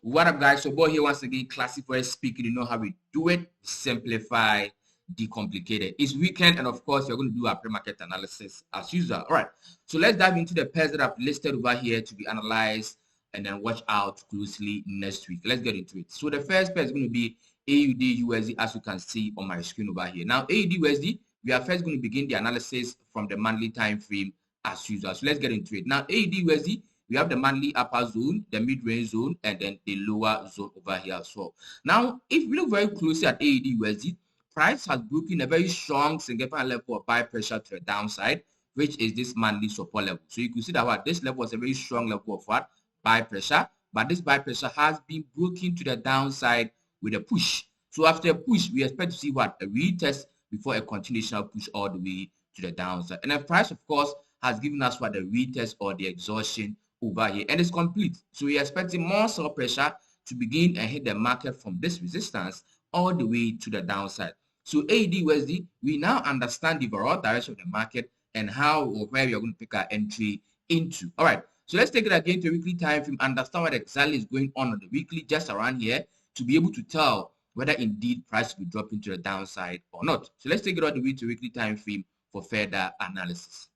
What up, guys? So, boy, here once again, classic way of speaking. You know how we do it: simplify, decomplicate. It's weekend, and of course, you're going to do our pre-market analysis as usual. All right. So let's dive into the pairs that I've listed over here to be analyzed, and then watch out closely next week. Let's get into it. So the first pair is going to be AUDUSD, as you can see on my screen over here. Now, AUDUSD, we are first going to begin the analysis from the monthly time frame as usual. So let's get into it. Now, AUDUSD. We have the monthly upper zone, the mid-range zone, and then the lower zone over here as well. Now, if we look very closely at AUDUSD, price has broken a very strong significant level of buy pressure to the downside, which is this monthly support level. So you can see that what this level was a very strong level of what? Buy pressure, but this buy pressure has been broken to the downside with a push. So after a push, we expect to see what? A retest before a continuation push all the way to the downside. And the price, of course, has given us what? The retest or the exhaustion over here, and it's complete. So we're expecting more sell pressure to begin and hit the market from this resistance all the way to the downside. So AUDUSD, we now understand the overall direction of the market and how or where we are going to pick our entry into. All right, so let's take it again to a weekly time frame, understand what exactly is going on the weekly just around here to be able to tell whether indeed price will be dropping to the downside or not. So let's take it all the way to a weekly time frame for further analysis.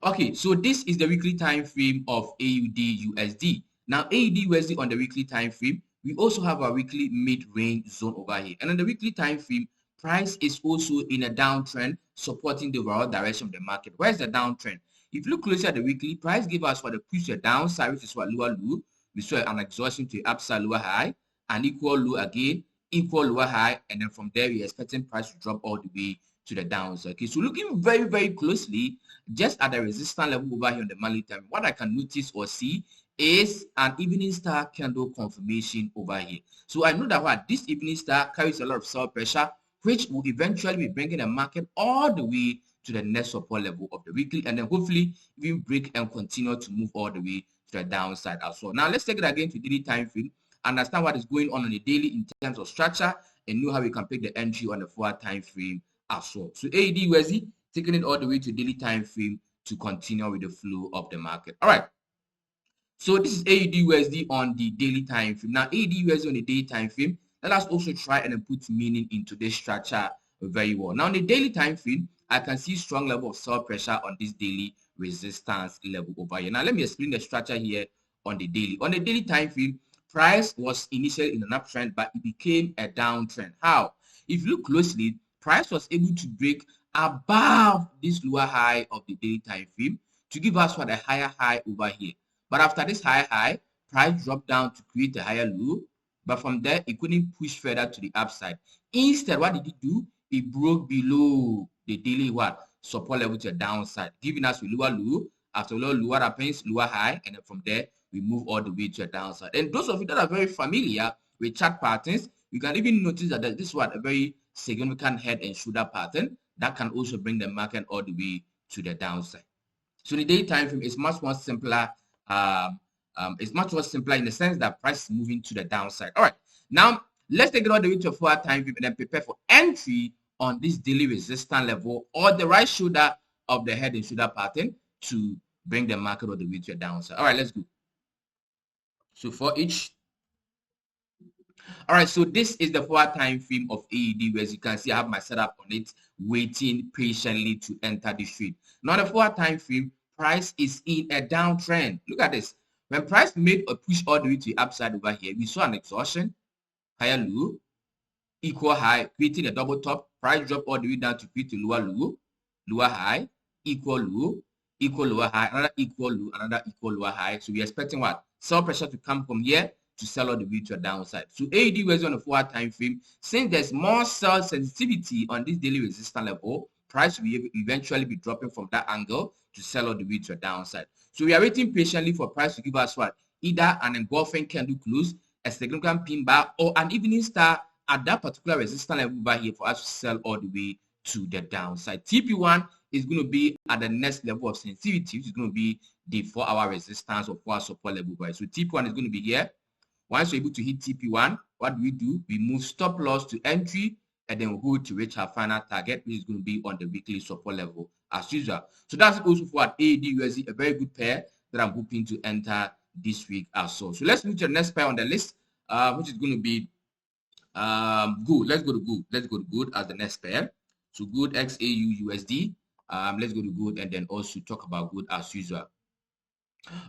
Okay, so this is the weekly time frame of AUDUSD. Now, AUDUSD on the weekly time frame, we also have our weekly mid-range zone over here. And on the weekly time frame, price is also in a downtrend, supporting the overall direction of the market. Where's the downtrend? If you look closer at the weekly, price gave us for the push to the downside, which is what lower low. We saw an exhaustion to the upside lower high, an equal low again, equal lower high, and then from there we're expecting price to drop all the way to the downside. Okay, so looking very, very closely just at the resistance level over here on the monthly time, what I can notice or see is an evening star candle confirmation over here. So I know that what this evening star carries a lot of sell pressure, which will eventually be bringing the market all the way to the next support level of the weekly, and then hopefully we break and continue to move all the way to the downside as well. Now let's take it again to daily time frame, understand what is going on the daily in terms of structure, and know how we can pick the entry on the 4 time frame as well. So AUDUSD, taking it all the way to daily time frame to continue with the flow of the market. All right. So this is AUDUSD on the daily time frame. Now AUDUSD on the daily time frame, let us also try and put meaning into this structure very well. Now on the daily time frame, I can see strong level of sell pressure on this daily resistance level over here. Now let me explain the structure here on the daily. On the daily time frame, price was initially in an uptrend, but it became a downtrend. How? If you look closely, price was able to break above this lower high of the daily time frame to give us what a higher high over here. But after this higher high, price dropped down to create a higher low. But from there, it couldn't push further to the upside. Instead, what did it do? It broke below the daily what? Support level to the downside, giving us a lower low. After lower low, what happens? Lower high, and then from there, we move all the way to the downside. And those of you that are very familiar with chart patterns, you can even notice that this is what a very significant head and shoulder pattern that can also bring the market all the way to the downside. So the daily time frame is much more simpler. It's much more simpler in the sense that price is moving to the downside. All right, now let's take it all the way to a 4 time frame and then prepare for entry on this daily resistance level or the right shoulder of the head and shoulder pattern to bring the market all the way to the downside. All right, let's go. So for each. All right, so this is the 4 time frame of AUD. As you can see, I have my setup on it, waiting patiently to enter the trade. Now, the 4 time frame, price is in a downtrend. Look at this. When price made a push all the way to the upside over here, we saw an exhaustion, higher low, equal high, creating a double top. Price drop all the way down to create a lower low, lower high, equal low, equal lower high, another equal low, another equal lower high. So we're expecting what? Sell pressure to come from here to sell all the way to a downside. So AUD on the 4 time frame, since there's more sell sensitivity on this daily resistance level, price will eventually be dropping from that angle to sell all the way to a downside. So we are waiting patiently for price to give us what? Either an engulfing candle close, a significant pin bar, or an evening star at that particular resistance level over here for us to sell all the way to the downside. TP1 is going to be at the next level of sensitivity, which is going to be the 4-hour resistance or 4-hour support level. So TP1 is going to be here. Once we're able to hit TP1, what do? We move stop loss to entry and then hold to reach our final target, which is going to be on the weekly support level as usual. So that's also for AUDUSD, a very good pair that I'm hoping to enter this week as well. So let's move to the next pair on the list, which is going to be good. Let's go to good. Let's go to good as the next pair. So good XAUUSD. Let's go to good and then also talk about good as usual.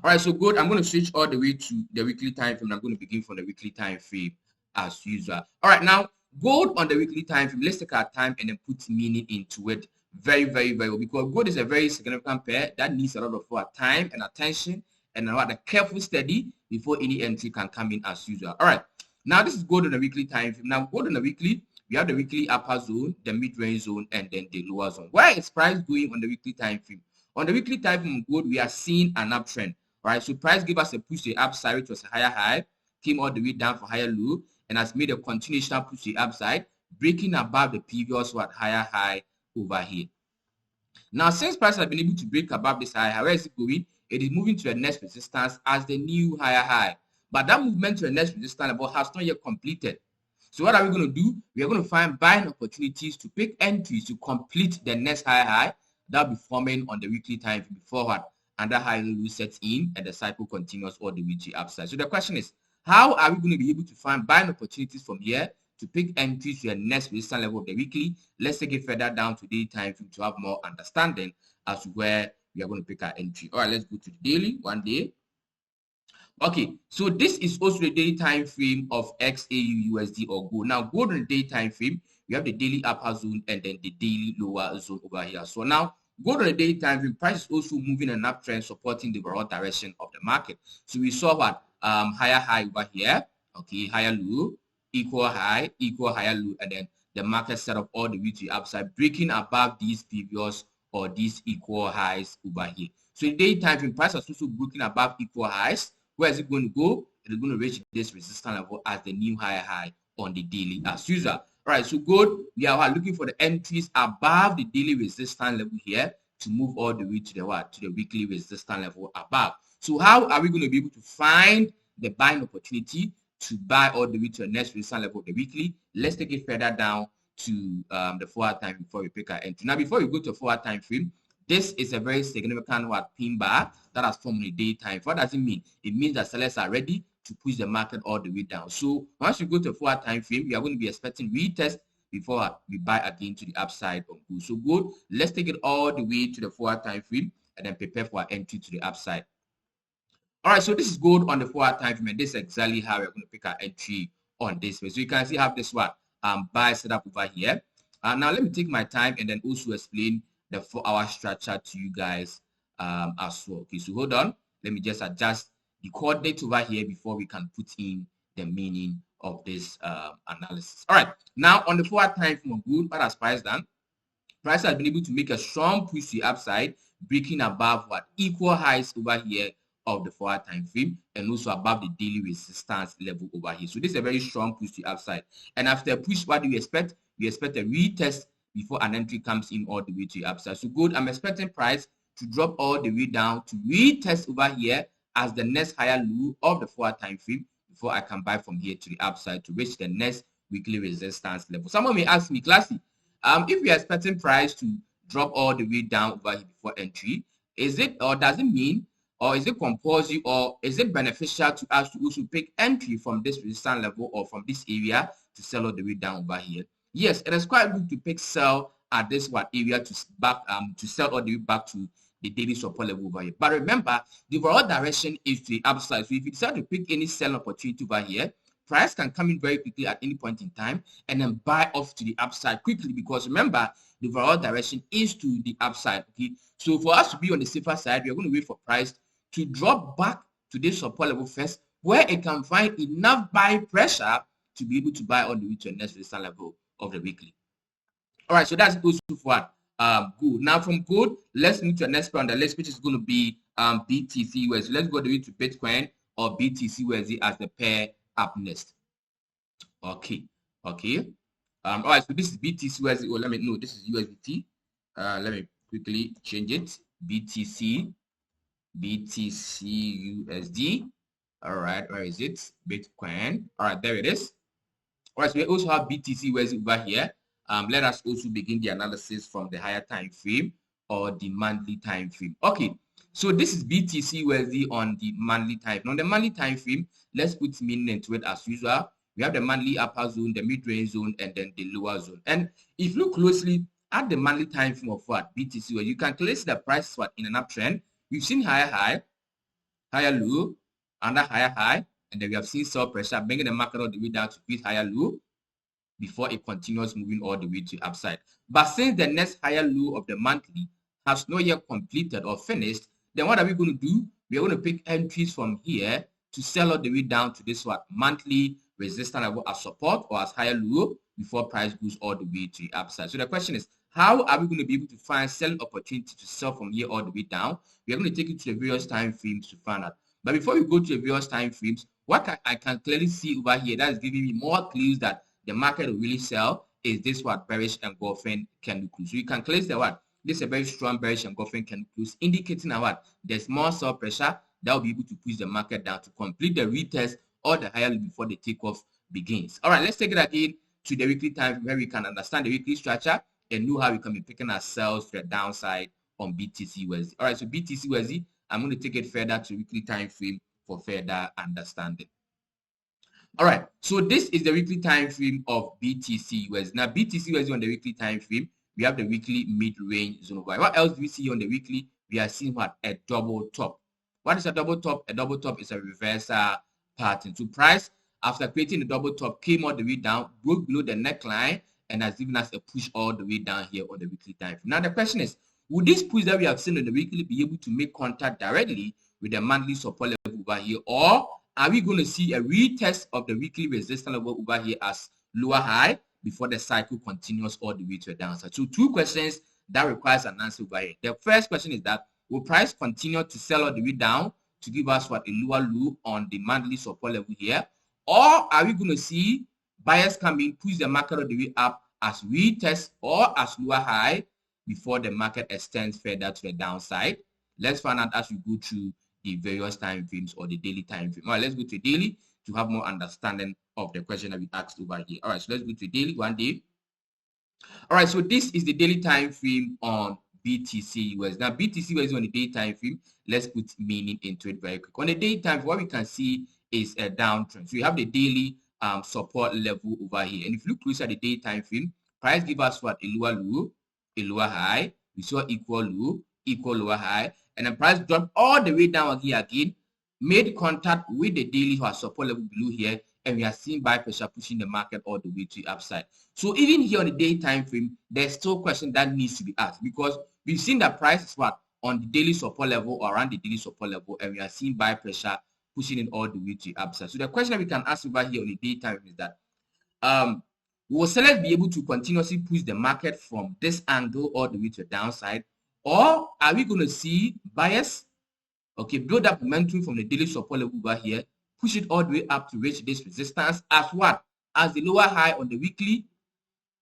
All right, so good. I'm going to switch all the way to the weekly time frame. I'm going to begin from the weekly time frame as usual. All right, now gold on the weekly time frame. Let's take our time and then put meaning into it very, very, very well, because gold is a very significant pair that needs a lot of our time and attention and a careful study before any entry can come in as usual. All right, now this is gold on the weekly time frame. Now gold on the weekly, we have the weekly upper zone, the mid-range zone, and then the lower zone. Where is price going on the weekly time frame? On the weekly time frame gold, we are seeing an uptrend. All right, so price gave us a push to the upside, which was a higher high, came all the way down for higher low, and has made a continuation push to the upside, breaking above the previous higher high over here. Now, since price has been able to break above this high, where is it going? It is moving to the next resistance as the new higher high. But that movement to the next resistance level has not yet completed. So what are we going to do? We are going to find buying opportunities to pick entries to complete the next higher high that will be forming on the weekly time before what? And that high low sets in and the cycle continues all the way to the upside. So the question is, how are we going to be able to find buying opportunities from here to pick entries to the next resistance level of the weekly? Let's take it further down to daily time frame to have more understanding as to where we are going to pick our entry. All right, let's go to the daily, 1 day. Okay, so this is also the daily time frame of XAUUSD or gold. Now, gold on the daily time frame, we have the daily upper zone and then the daily lower zone over here. So now, gold on the daily time frame, price is also moving an uptrend, supporting the overall direction of the market. So we saw what higher high over here, okay, higher low, equal high, higher low, and then the market set up all the way to the upside, breaking above these previous or these equal highs over here. So the daily time frame, price is also breaking above equal highs. Where is it going to go? It is going to reach this resistance level as the new higher high on the daily as usual. All right, so gold, we are looking for the entries above the daily resistance level here to move all the way to the weekly resistance level above. So how are we going to be able to find the buying opportunity to buy all the way to the next resistance level of the weekly? Let's take it further down to the 4-hour time before we pick our entry. Now, before we go to a 4-hour time frame, this is a very significant pin bar that has formed in the daytime. What does it mean? It means that sellers are ready to push the market all the way down. So once you go to a 4-hour time frame, we are going to be expecting retest before we buy again to the upside on gold. So gold, let's take it all the way to the 4-hour time frame and then prepare for our entry to the upside. All right, so this is gold on the 4-hour time frame, and this is exactly how we're going to pick our entry on this way. So you can see how this buy set up over here. Now let me take my time and then also explain the 4-hour structure to you guys as well. Okay, so hold on. Let me just adjust the coordinate over here before we can put in the meaning of this analysis. All right, now on the 4-hour time frame of gold, what has price done? Price has been able to make a strong push to the upside, breaking above equal highs over here of the 4-hour time frame and also above the daily resistance level over here. So this is a very strong push to the upside. And after a push, what do we expect? We expect a retest before an entry comes in all the way to the upside. So good, I'm expecting price to drop all the way down to retest over here as the next higher low of the 4-hour time frame before I can buy from here to the upside to reach the next weekly resistance level. Someone may ask me, Classy, if we are expecting price to drop all the way down over here before entry, is it or does it mean or is it compulsory or is it beneficial to us to also pick entry from this resistance level or from this area to sell all the way down over here? Yes, it is quite good to pick sell at this area to sell all the way back to the daily support level over here. But remember, the overall direction is to the upside. So if you decide to pick any sell opportunity over here, price can come in very quickly at any point in time and then buy off to the upside quickly, because remember, the overall direction is to the upside. Okay, so for us to be on the safer side, we are going to wait for price to drop back to this support level first, where it can find enough buy pressure to be able to buy on the way to the next resistance level of the weekly. All right, so that's also for gold. Now from gold, let's move to the next pair on the list, which is going to be BTC USD. Let's go to Bitcoin or BTC USD as the pair up next. Okay. All right, so this is BTC USD. Oh, let me know. This is USDT. Let me quickly change it. BTC USD. All right, where is it? Bitcoin. All right, there it is. All right, so we also have BTC USD over here. Let us also begin the analysis from the higher time frame or the monthly time frame. Okay, So this is BTC USD on the monthly time. On the monthly time frame, let's put meaning into it as usual. We have the monthly upper zone, the mid-range zone, and then the lower zone. And if you look closely at the monthly time frame of what BTC, where you can clearly see the price what in an uptrend. We've seen higher high, higher low, and a higher high, and then we have seen sell pressure bringing the market all the way down to create higher low before it continues moving all the way to upside. But since the next higher low of the monthly has not yet completed or finished, then what are we going to do? We are going to pick entries from here to sell all the way down to this what monthly resistance level as support or as higher low before price goes all the way to the upside. So the question is, how are we going to be able to find selling opportunity to sell from here all the way down? We are going to take it to the various time frames to find out. But before we go to the various time frames, what I can clearly see over here that is giving me more clues that the market will really sell is this what bearish engulfing candle close. So you can clearly say what this is a very strong bearish engulfing candle close, indicating that what there's more sell pressure that will be able to push the market down to complete the retest or the higher low before the takeoff begins. All right, let's take it again to the weekly time where we can understand the weekly structure and know how we can be picking our sells to the downside on BTC USD. All right, so BTC USD, I'm going to take it further to weekly time frame for further understanding. All right, so this is the weekly time frame of BTC USD. Now, BTC USD on the weekly time frame, we have the weekly mid-range zone. What else do we see on the weekly? We are seeing what? A double top. What is a double top? A double top is a reversal pattern. So price, after creating a double top, came all the way down, broke below the neckline, and has given us a push all the way down here on the weekly time frame. Now, the question is, would this push that we have seen on the weekly be able to make contact directly with the monthly support level over here, or are we going to see a retest of the weekly resistance level over here as lower high before the cycle continues all the way to the downside? So two questions that requires an answer over here. The first question is that will price continue to sell all the way down to give us what a lower low on the monthly support level here, or are we going to see buyers come in, push the market all the way up as retest or as lower high before the market extends further to the downside? Let's find out as we go through the various time frames or the daily time frame. All right, let's go to daily to have more understanding of the question that we asked over here. All right, so let's go to daily, 1 day. All right, so this is the daily time frame on BTC USD. Now, BTC USD on the day time frame, let's put meaning into it very quick. On the day time, what we can see is a downtrend. So we have the daily support level over here. And if you look closer at the day time frame, price give us what? A lower low, a lower high. We saw equal low, equal lower high. And the price dropped all the way down here again, made contact with the daily support level below here, and we are seeing buy pressure pushing the market all the way to the upside. So even here on the day time frame, there's still a question that needs to be asked, because we've seen the price is what on the daily support level or around the daily support level, and we are seeing buy pressure pushing it all the way to the upside. So the question that we can ask over here on the day time is that will sellers be able to continuously push the market from this angle all the way to the downside? Or are we going to see buyers, okay, build up momentum from the daily support level over here, push it all the way up to reach this resistance as what? As the lower high on the weekly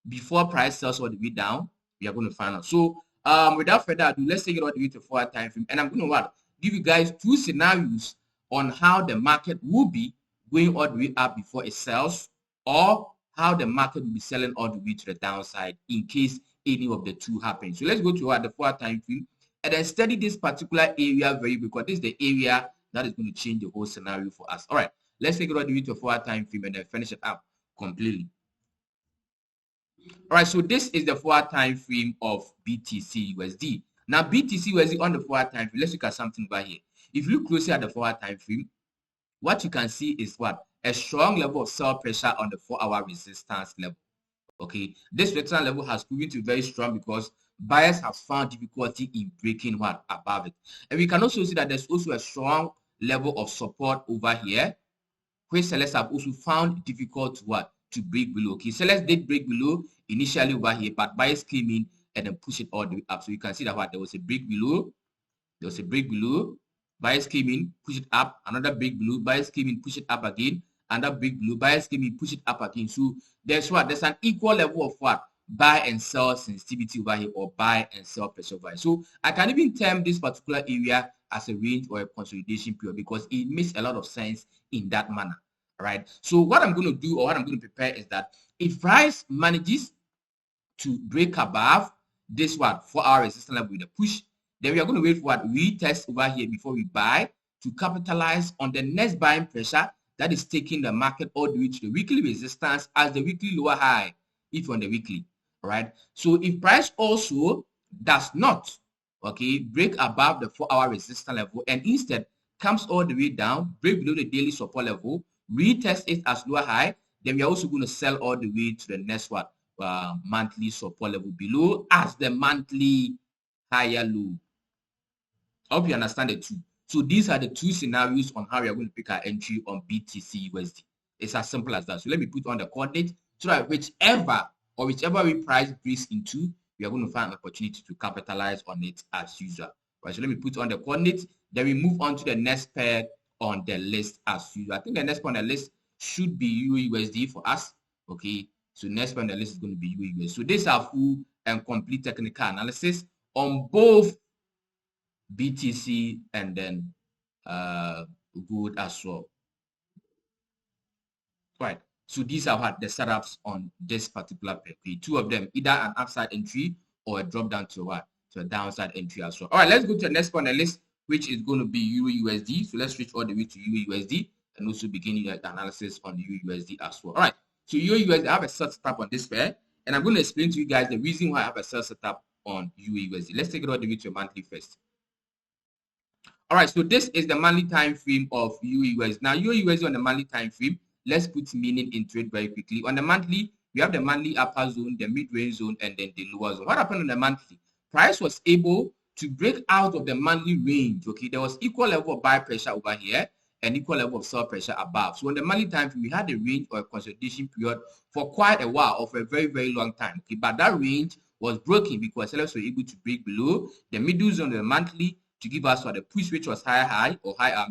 before price sells all the way down? We are going to find out. So without further ado, let's take it all the way to 4-hour time frame. And I'm going to give you guys two scenarios on how the market will be going all the way up before it sells, or how the market will be selling all the way to the downside in case any of the two happens. So let's go to the 4-hour time frame and then study this particular area very because this is the area that is going to change the whole scenario for us. All right, let's take it all the way to 4-hour time frame and then finish it up completely. All right, so this is the 4-hour time frame of BTC USD. Now, BTC USD on the 4-hour time frame, let's look at something over here. If you look closely at the 4-hour time frame, what you can see is what? A strong level of sell pressure on the 4-hour resistance level. Okay, this resistance level has proven to be very strong because buyers have found difficulty in breaking what above it. And we can also see that there's also a strong level of support over here, where sellers have also found difficult to break below. Okay, sellers did break below initially over here, but buyers came in and then pushed it all the way up. So you can see that there was a break below, there was a break below, buyers came in, push it up, another break below, buyers came in, push it up again, another break below, buyers came in, push it up again. So there's an equal level of buy and sell sensitivity over here, or buy and sell pressure over here. So I can even term this particular area as a range or a consolidation period because it makes a lot of sense in that manner. Right. So what I'm going to do, or what I'm going to prepare, is that if price manages to break above this 4-hour resistance level with a push, Then we are going to wait for what? Retest over here before we buy to capitalize on the next buying pressure that is taking the market all the way to the weekly resistance as the weekly lower high, if on the weekly. All right. So if price also does not, okay, break above the 4-hour resistance level and instead comes all the way down, break below the daily support level, retest it as lower high, then we are also going to sell all the way to the next what? Monthly support level below as the monthly higher low. I hope you understand the two. So these are the two scenarios on how we are going to pick our entry on BTC USD. It's as simple as that. So let me put on the coordinate so that whichever way price breaks into, we are going to find an opportunity to capitalize on it as usual. Right, so let me put on the coordinates. Then we move on to the next pair on the list as usual. I think the next pair on the list should be EURUSD for us. Okay, so next pair on the list is going to be EURUSD. So these are full and complete technical analysis on both BTC and then gold as well. Right. So these are what the setups on this particular pair. Okay, two of them, either an upside entry or a drop down to what? To a downside entry as well. All right, let's go to the next one on the list, which is going to be EURUSD. So let's switch all the way to EURUSD and also begin the analysis on EURUSD as well. All right. So EURUSD, I have a set setup on this pair, and I'm going to explain to you guys the reason why I have a set setup on EURUSD. Let's take it all the way to a monthly first. All right, so this is the monthly time frame of EURUSD. Now, EURUSD on the monthly time frame, let's put meaning into it very quickly. On the monthly, we have the monthly upper zone, the mid-range zone, and then the lower zone. What happened on the monthly? Price was able to break out of the monthly range. Okay, there was equal level of buy pressure over here and equal level of sell pressure above. So on the monthly time frame, we had a range or a consolidation period for quite a while, of a very, very long time. Okay, but that range was broken because sellers were able to break below the middle zone of the monthly to give us the push, which was higher high or high,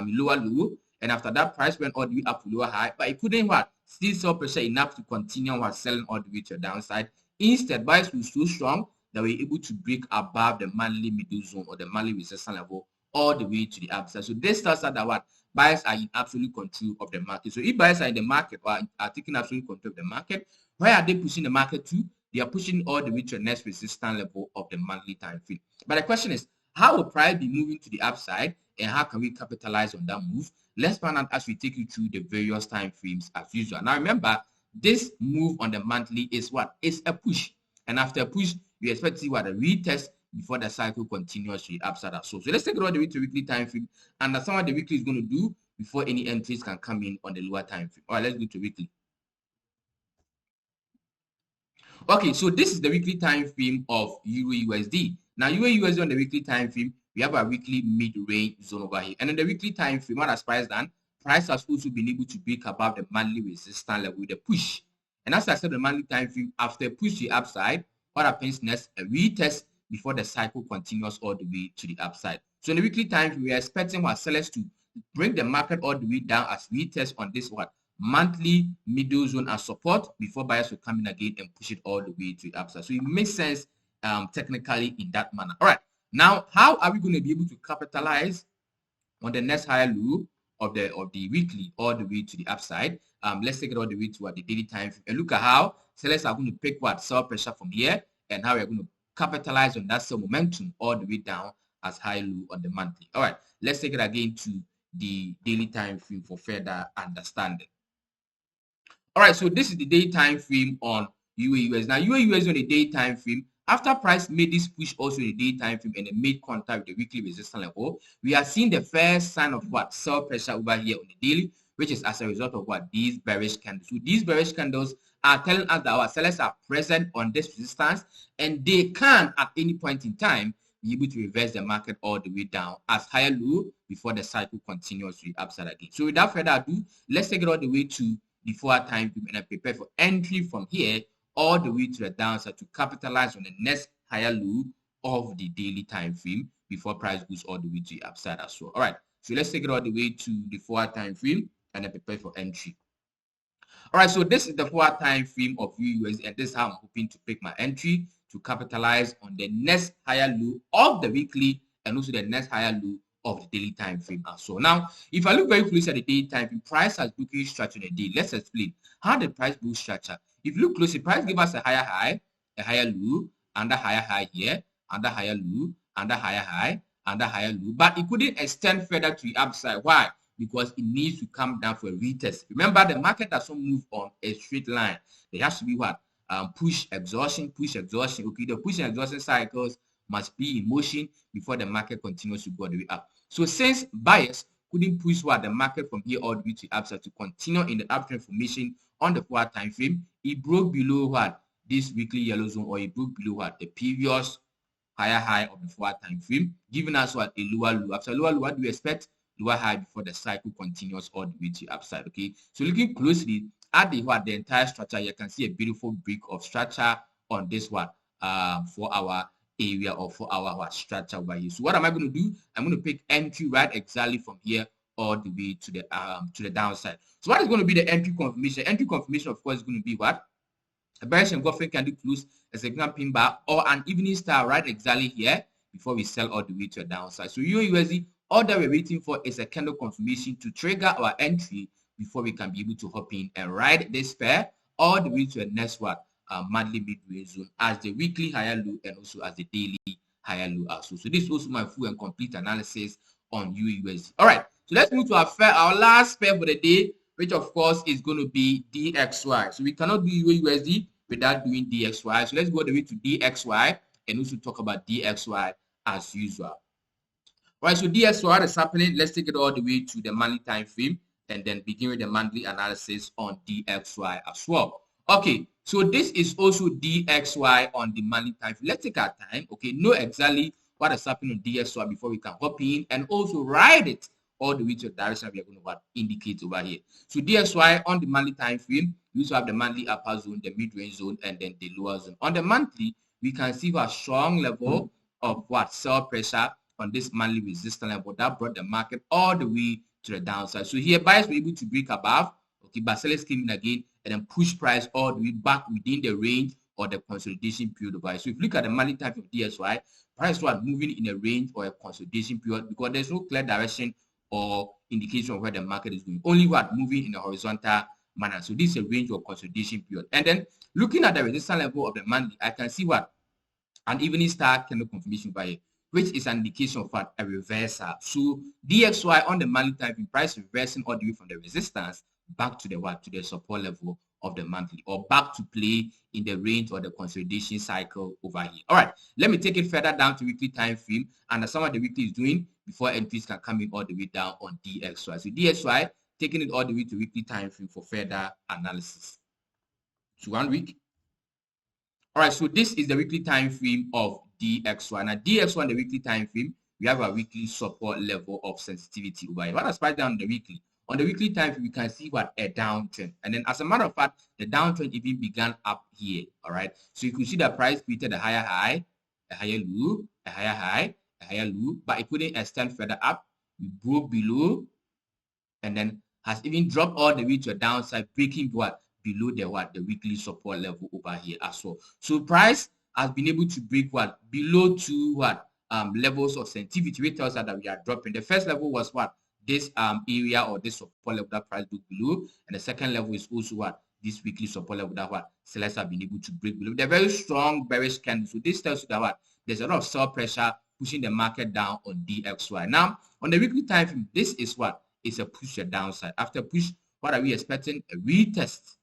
lower low. And after that, price went all the way up to lower high, but it couldn't still sell pressure enough to continue selling all the way to the downside. Instead, buyers were so strong that we were able to break above the monthly middle zone or the monthly resistance level all the way to the upside. So this tells us that buyers are in absolute control of the market. So if buyers are in the market or are taking absolute control of the market, where are they pushing the market to? They are pushing all the way to the next resistance level of the monthly time frame. But the question is, how will price be moving to the upside, and how can we capitalize on that move? Let's find out as we take you through the various time frames as usual. Now remember, this move on the monthly is what? It's a push. And after a push, you expect to see a retest before the cycle continues to the upside as well. So let's take it all the way to weekly time frame and understand what the weekly is going to do before any entries can come in on the lower time frame. All right, let's go to weekly. Okay, so this is the weekly time frame of EURUSD. Now, EURUSD on the weekly time frame, we have a weekly mid-range zone over here. And in the weekly time frame, what has price done? Price has also been able to break above the monthly resistance level with a push. And as I said, the monthly time frame, after a push to the upside, what happens next? A retest before the cycle continues all the way to the upside. So in the weekly time frame, we are expecting our sellers to bring the market all the way down as retest on this monthly middle zone as support before buyers will come in again and push it all the way to the upside. So it makes sense technically in that manner. All right, now how are we going to be able to capitalize on the next higher low of the weekly all the way to the upside? Let's take it all the way to the daily time frame and look at how sellers are going to pick sell pressure from here and how we're going to capitalize on that sell momentum all the way down as high low on the monthly. All right, let's take it again to the daily time frame for further understanding. All right, so this is the day time frame on EURUSD. Now, EURUSD on the day time frame, after price made this push also in the day time frame and it made contact with the weekly resistance level, we are seeing the first sign of sell pressure over here on the daily, which is as a result of these bearish candles. So these bearish candles are telling us that our sellers are present on this resistance and they can at any point in time be able to reverse the market all the way down as higher low before the cycle continues to the upside again. So without further ado, let's take it all the way to the forward time frame and I prepare for entry from here all the way to the downside to capitalize on the next higher low of the daily time frame before price goes all the way to the upside as well. All right, so let's take it all the way to the forward time frame and I prepare for entry. All right, so this is the forward time frame of EURUSD and this is how I'm hoping to pick my entry to capitalize on the next higher low of the weekly and also the next higher low of the daily time frame as well. Now, if I look very closely at the daily time frame, price has booking structure in a day. Let's explain how the price book structure. If you look closely, price give us a higher high, a higher low, and a higher high here, and a higher low, under higher high, under higher low, but it couldn't extend further to the upside. Why? Because it needs to come down for a retest. Remember, the market doesn't move on a straight line. There has to be what? Push, exhaustion, push, exhaustion. Okay, the push and exhaustion cycles must be in motion before the market continues to go all the way up. So since buyers couldn't push what the market from here all the way to upside to continue in the uptrend formation on the 4 time frame, it broke below what? This weekly yellow zone, or it broke below what? The previous higher high of the 4 time frame, giving us what? A lower low. After lower low, what do we expect? Lower high before the cycle continues all the way to upside. Okay, so looking closely at the entire structure, you can see a beautiful break of structure on this one for our area, or for our structure over here. So what am I going to do? I'm going to pick entry right exactly from here all the way to the downside. So what is going to be the entry confirmation? Entry confirmation, of course, is going to be what? A bearish engulfing candle close, a second pin bar, or an evening star right exactly here before we sell all the way to a downside. So EURUSD, all that we're waiting for is a candle confirmation to trigger our entry before we can be able to hop in and ride this pair all the way to a next one, monthly mid-range zone, as the weekly higher low and also as the daily higher low also. So this is also my full and complete analysis on EURUSD. All right, so let's move to our last pair for the day, which of course is going to be DXY. So we cannot do EURUSD without doing DXY. So let's go the way to DXY and also talk about DXY as usual. All right, so DXY, what is happening? Let's take it all the way to the monthly time frame and then begin with the monthly analysis on DXY as well. Okay, so this is also DXY on the monthly time frame. Let's take our time, okay, know exactly what is happening on DXY before we can hop in and also ride it all the way to the direction we are going to indicate over here. So DXY on the monthly time frame, we also have the monthly upper zone, the mid-range zone, and then the lower zone. On the monthly, we can see a strong level of sell pressure on this monthly resistance level that brought the market all the way to the downside. So here, buyers were able to break above, okay, but sellers came in again and then push price all the way back within the range or the consolidation period over here. So if you look at the monthly time of DXY, price was moving in a range or a consolidation period because there's no clear direction or indication of where the market is going. Only moving in a horizontal manner. So this is a range or consolidation period. And then looking at the resistance level of the monthly, I can see an evening star candle confirmation by here, which is an indication of a reversal. So DXY on the monthly time frame, price reversing all the way from the resistance back to the support level of the monthly, or back to play in the range or the consolidation cycle over here. All right, let me take it further down to weekly time frame and some of the weekly is doing before entries can come in all the way down on DXY. So DXY taking it all the way to weekly time frame for further analysis. So 1 week. All right, so this is the weekly time frame of DXY. Now DXY on the weekly time frame, we have a weekly support level of sensitivity over here. What is down on the weekly? On the weekly time frame, we can see a downtrend. And then as a matter of fact, the downtrend even began up here. All right. So you can see the price created a higher high, a higher low, a higher high, a higher low, but it couldn't extend further up. We broke below and then has even dropped all the way to a downside, breaking below the weekly support level over here as well. So price has been able to break below two levels of sensitivity, which tells us that we are dropping. The first level was this area or this support level that price broke below, and the second level is also this weekly support level that sellers have been able to break below. They're very strong bearish candle. So this tells you that there's a lot of sell pressure pushing the market down on DXY. Now on the weekly time frame, this is it's a push to the downside. After push, what are we expecting? A retest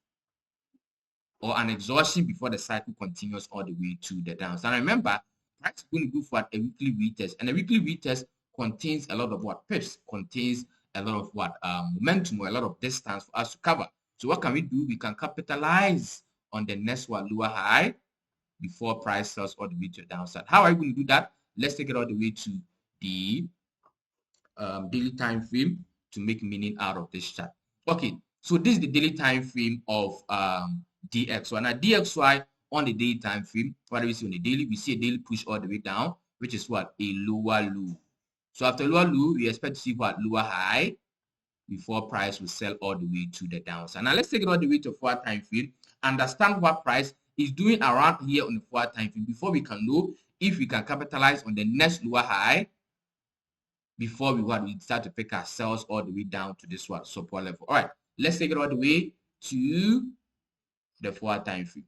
or an exhaustion before the cycle continues all the way to the downside. And remember, price is going to go for a weekly retest, and a weekly retest contains a lot of pips, contains a lot of momentum or a lot of distance for us to cover. So what can we do? We can capitalize on the next lower high before price sells all the way to the downside. How are we going to do that? Let's take it all the way to the daily time frame to make meaning out of this chart. Okay, so this is the daily time frame of DXY. Now DXY on the daily time frame, what do we see on the daily? We see a daily push all the way down, which is a lower low. So after lower low, we expect to see lower high before price will sell all the way to the downside. Now let's take it all the way to 4 time frame. Understand what price is doing around here on the 4 time frame before we can know if we can capitalize on the next lower high before we start to pick our sales all the way down to this support level. All right, let's take it all the way to the 4 time frame.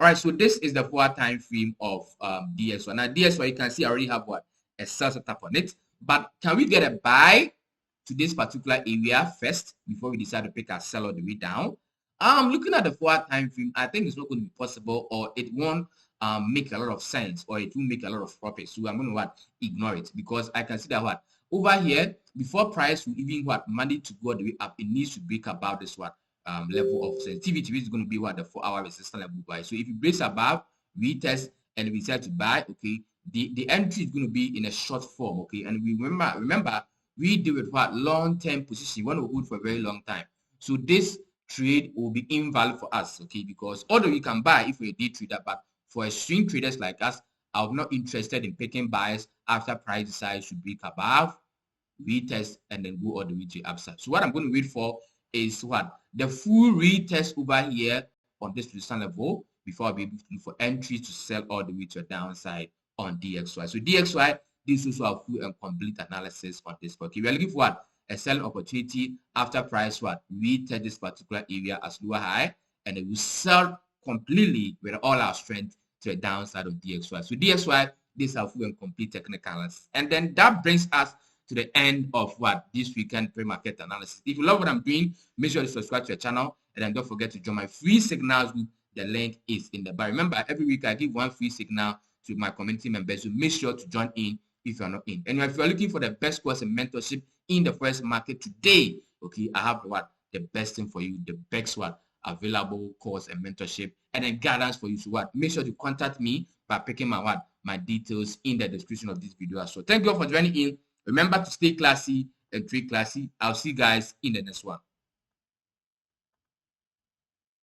All right, so this is the 4 time frame of DXY. Now DXY, you can see I already have what, a sell setup on it, but can we get a buy to this particular area first before we decide to pick a sell all the way down? Looking at the 4 time frame, I think it's not going to be possible, or it won't make a lot of sense, or it will make a lot of profit. So I'm going to ignore it, because I can see that over here, before price will even manage to go the way up, it needs to break about this level of sensitivity, which is going to be the 4-hour resistance level buy. So if it breaks above, retest, and we decide to buy, okay, the entry is going to be in a short form, okay. And we remember we deal with long-term position. You want to hold for a very long time. So this trade will be invalid for us, okay, because although you can buy if you're a day trader, but for a swing traders like us, I'm not interested in picking buys after price decides to break above, retest, and then go all the way to upside. So what I'm going to wait for is the full retest over here on this resistance level before I'll be able to look for entries to sell all the way to a downside on DXY. So DXY, this is also a full and complete analysis on this. Okay, we are looking for a selling opportunity after price retest this particular area as lower high, and it will sell completely with all our strength to a downside of DXY. So DXY, this is a full and complete technical analysis. And then that brings us to the end of this weekend pre-market analysis. If you love what I'm doing, make sure to subscribe to the channel, and then don't forget to join my free signals group. The link is in the bio. Remember, every week I give one free signal to my community members, so make sure to join in if you're not in. And if you're looking for the best course and mentorship in the forex market today, okay, I have the best thing for you, the best available course and mentorship, and then guidance for you. So make sure to contact me by picking my details in the description of this video. So thank you all for joining in. Remember to stay classy and trade classy. I'll see you guys in the next one.